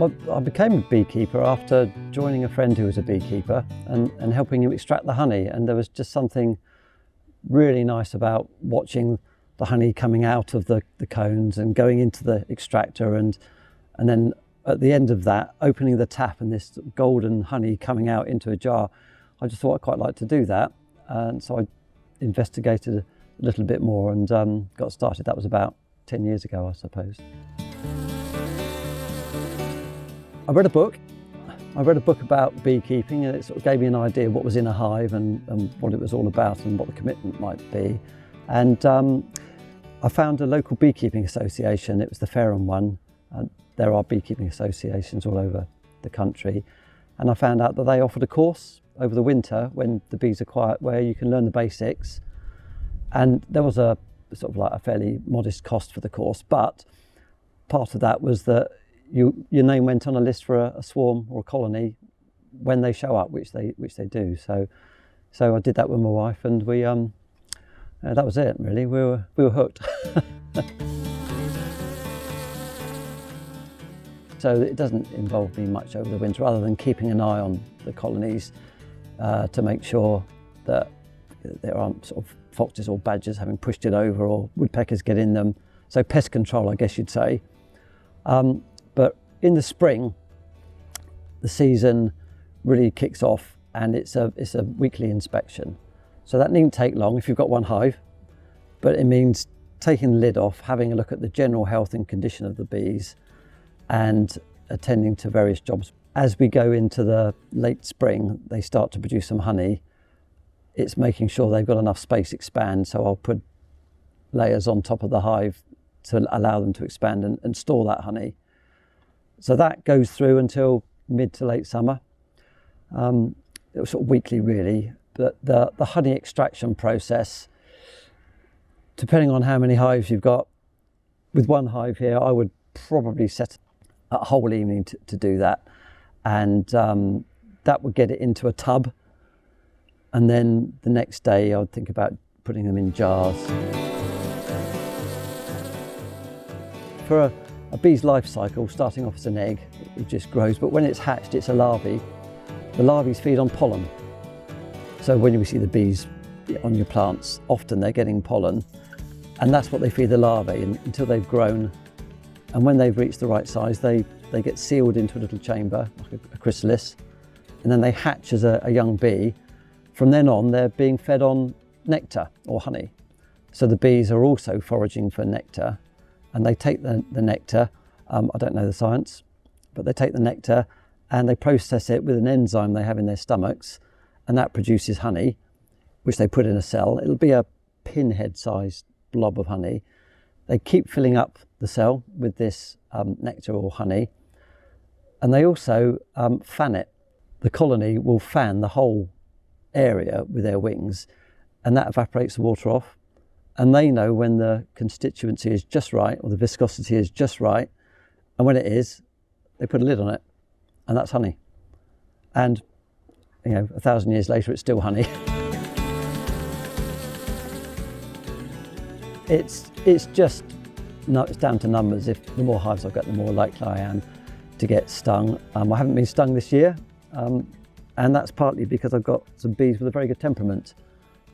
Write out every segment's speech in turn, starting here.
Well, I became a beekeeper after joining a friend who was a beekeeper and helping him extract the honey. And there was just something really nice about watching the honey coming out of the cones and going into the extractor, and then at the end of that, opening the tap and this golden honey coming out into a jar. I just thought I'd quite like to do that. And so I investigated a little bit more and got started. That was about 10 years ago, I suppose. I read a book about beekeeping, and it sort of gave me an idea of what was in a hive and what it was all about and what the commitment might be. And I found a local beekeeping association. It was the Fareham one. There are beekeeping associations all over the country. And I found out that they offered a course over the winter when the bees are quiet where you can learn the basics. And there was a sort of like a fairly modest cost for the course, but part of that was that your name went on a list for a swarm or a colony when they show up, which they do. So I did that with my wife, and we that was it really. We were hooked. So it doesn't involve me much over the winter, other than keeping an eye on the colonies to make sure that there aren't sort of foxes or badgers having pushed it over, or woodpeckers get in them. So pest control, I guess you'd say. But in the spring, the season really kicks off, and it's a weekly inspection. So that needn't take long if you've got one hive, but it means taking the lid off, having a look at the general health and condition of the bees, and attending to various jobs. As we go into the late spring, they start to produce some honey. It's making sure they've got enough space to expand, so I'll put layers on top of the hive to allow them to expand and store that honey. So that goes through until mid to late summer. It was sort of weekly really, but the honey extraction process, depending on how many hives you've got, with one hive here, I would probably set a whole evening to do that. And that would get it into a tub. And then the next day I would think about putting them in jars. For a bee's life cycle, starting off as an egg, it just grows, but when it's hatched, it's a larvae. The larvae feed on pollen. So when you see the bees on your plants, often they're getting pollen, and that's what they feed the larvae until they've grown. And when they've reached the right size, they get sealed into a little chamber, like a chrysalis, and then they hatch as a young bee. From then on, they're being fed on nectar or honey. So the bees are also foraging for nectar, and they take the nectar, I don't know the science, but they take the nectar and they process it with an enzyme they have in their stomachs, and that produces honey, which they put in a cell. It'll be a pinhead-sized blob of honey. They keep filling up the cell with this nectar or honey, and they also fan it. The colony will fan the whole area with their wings, and that evaporates the water off, and they know when the constituency is just right, or the viscosity is just right, and when it is, they put a lid on it, and that's honey. And 1,000 years later, it's still honey. It's down to numbers. If the more hives I've got, the more likely I am to get stung. I haven't been stung this year, and that's partly because I've got some bees with a very good temperament.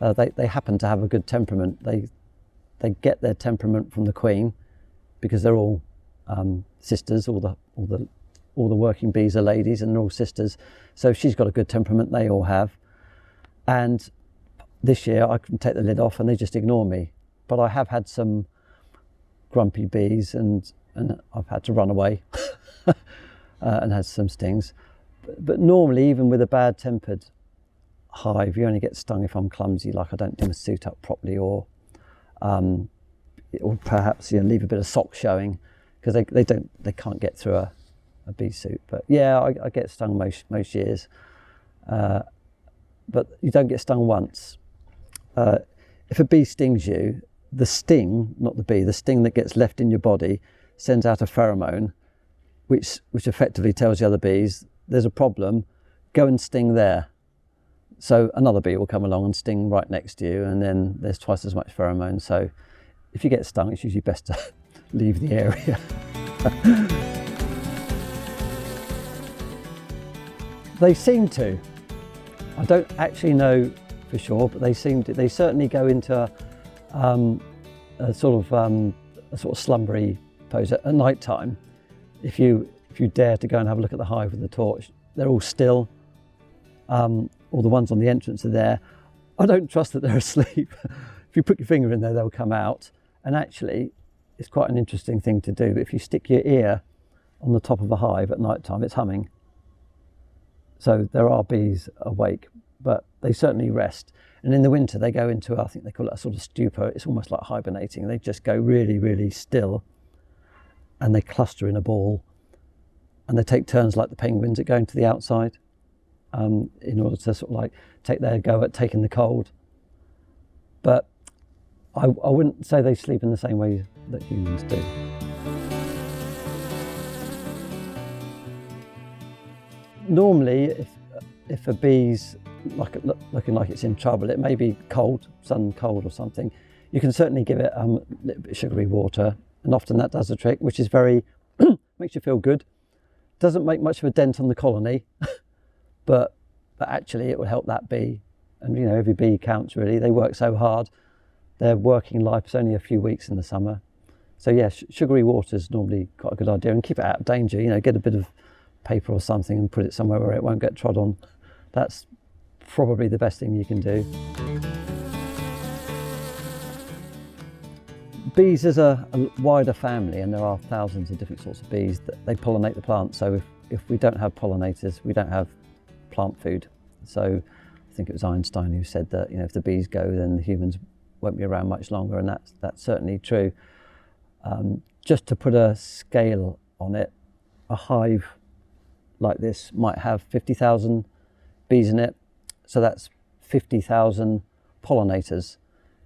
They happen to have a good temperament. They get their temperament from the queen, because they're all sisters. All the working bees are ladies, and they're all sisters. So if she's got a good temperament, they all have. And this year I can take the lid off, and they just ignore me. But I have had some grumpy bees, and I've had to run away and had some stings. But normally, even with a bad-tempered hive, you only get stung if I'm clumsy, like I don't do my suit up properly, or perhaps leave a bit of sock showing, because they can't get through a bee suit. But yeah, I get stung most years, but you don't get stung once. If a bee stings you, the sting, not the bee, the sting that gets left in your body sends out a pheromone, which effectively tells the other bees there's a problem, go and sting there. So another bee will come along and sting right next to you, and then there's twice as much pheromone. So if you get stung, it's usually best to leave the area. They seem to. I don't actually know for sure, but they seem to. They certainly go into a sort of slumbery pose at night time. If you dare to go and have a look at the hive with the torch, they're all still. All the ones on the entrance are there. I don't trust that they're asleep. If you put your finger in there, they'll come out. And actually, it's quite an interesting thing to do. If you stick your ear on the top of a hive at night time, it's humming. So there are bees awake, but they certainly rest. And in the winter, they go into, I think they call it a sort of stupor. It's almost like hibernating. They just go really, really still, and they cluster in a ball, and they take turns like the penguins at going to the outside in order to sort of like take their go at taking the cold. But I wouldn't say they sleep in the same way that humans do. Normally, if a bee's looking like it's in trouble, it may be cold, sun cold or something. You can certainly give it a little bit of sugary water, and often that does the trick, which is very, makes you feel good. Doesn't make much of a dent on the colony, but actually it will help that bee. And you know, every bee counts really. They work so hard. Their working life is only a few weeks in the summer. So yeah, sugary water is normally quite a good idea, and keep it out of danger. You know, get a bit of paper or something and put it somewhere where it won't get trod on. That's probably the best thing you can do. Bees is a wider family, and there are thousands of different sorts of bees that they pollinate the plants. So if we don't have pollinators, we don't have plant food. So I think it was Einstein who said that, you know, if the bees go, then the humans won't be around much longer, and that's certainly true. Just to put a scale on it, a hive like this might have 50,000 bees in it, so that's 50,000 pollinators.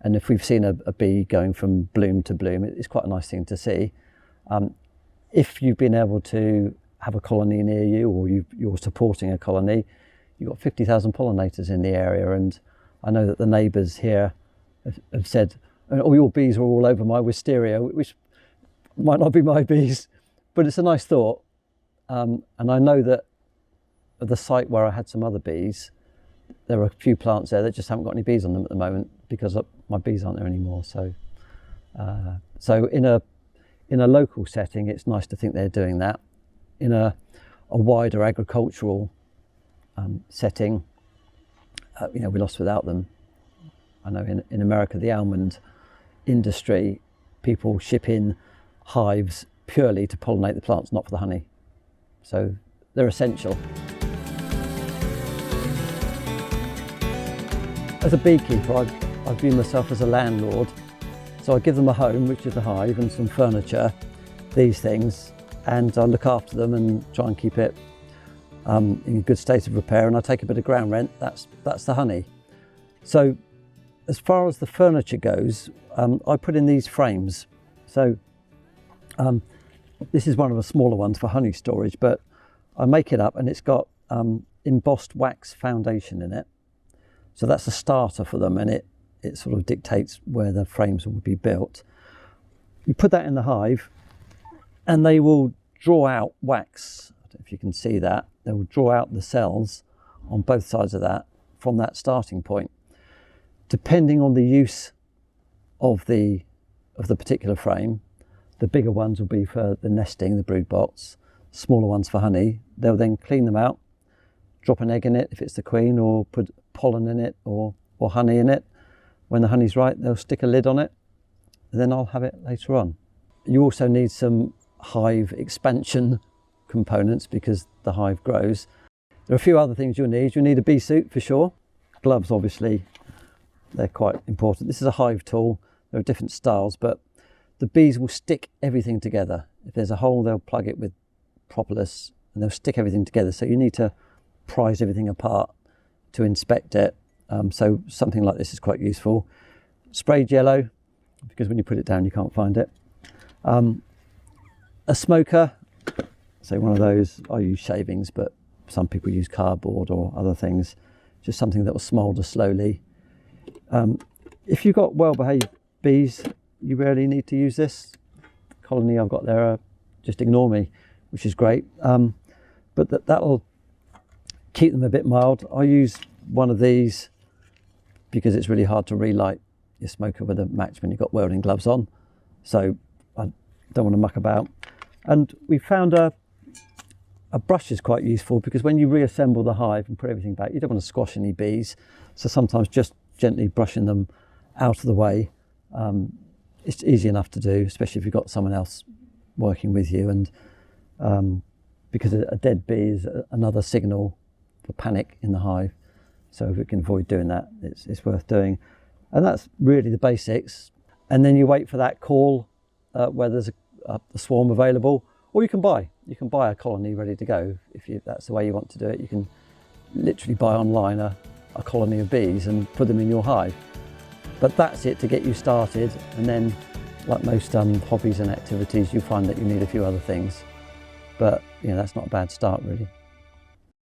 And if we've seen a bee going from bloom to bloom, it's quite a nice thing to see. If you've been able to have a colony near you, or you're supporting a colony, you've got 50,000 pollinators in the area. And I know that the neighbours here have said, oh, your bees are all over my wisteria, which might not be my bees, but it's a nice thought. And I know that at the site where I had some other bees, there are a few plants there that just haven't got any bees on them at the moment because my bees aren't there anymore. So, so in a local setting, it's nice to think they're doing that. In a wider agricultural setting, you know, we're lost without them. I know in America, the almond industry, people ship in hives purely to pollinate the plants, not for the honey. So they're essential. As a beekeeper, I view myself as a landlord. So I give them a home, which is a hive, and some furniture, these things, and I look after them and try and keep it in a good state of repair, and I take a bit of ground rent. That's the honey. So as far as the furniture goes, I put in these frames. So this is one of the smaller ones for honey storage, but I make it up, and it's got embossed wax foundation in it. So that's a starter for them, and it sort of dictates where the frames will be built. You put that in the hive, and they will draw out wax. I don't know if you can see that. They will draw out the cells on both sides of that from that starting point. Depending on the use of the particular frame, the bigger ones will be for the nesting, the brood box, smaller ones for honey. They'll then clean them out, drop an egg in it if it's the queen, or put pollen in it or honey in it. When the honey's right, they'll stick a lid on it, and then I'll have it later on. You also need some hive expansion components because the hive grows. There are a few other things you'll need. You'll need a bee suit for sure. Gloves, obviously, they're quite important. This is a hive tool. There are different styles, but the bees will stick everything together. If there's a hole, they'll plug it with propolis, and they'll stick everything together. So you need to prise everything apart to inspect it. So something like this is quite useful. Sprayed yellow, because when you put it down, you can't find it. A smoker, so one of those. I use shavings, but some people use cardboard or other things. Just something that will smoulder slowly. If you've got well-behaved bees, you rarely need to use this. The colony I've got there, just ignore me, which is great. But that'll keep them a bit mild, I use one of these because it's really hard to relight your smoker with a match when you've got welding gloves on. So I don't want to muck about. And we found a brush is quite useful because when you reassemble the hive and put everything back, you don't want to squash any bees. So sometimes just gently brushing them out of the way, it's easy enough to do, especially if you've got someone else working with you. And because a dead bee is another signal for panic in the hive. So if we can avoid doing that, it's worth doing. And that's really the basics. And then you wait for that call where there's a swarm available, or you can buy a colony ready to go. If that's the way you want to do it, you can literally buy online a colony of bees and put them in your hive. But that's it to get you started. And then, like most hobbies and activities, you find that you need a few other things. But that's not a bad start, really.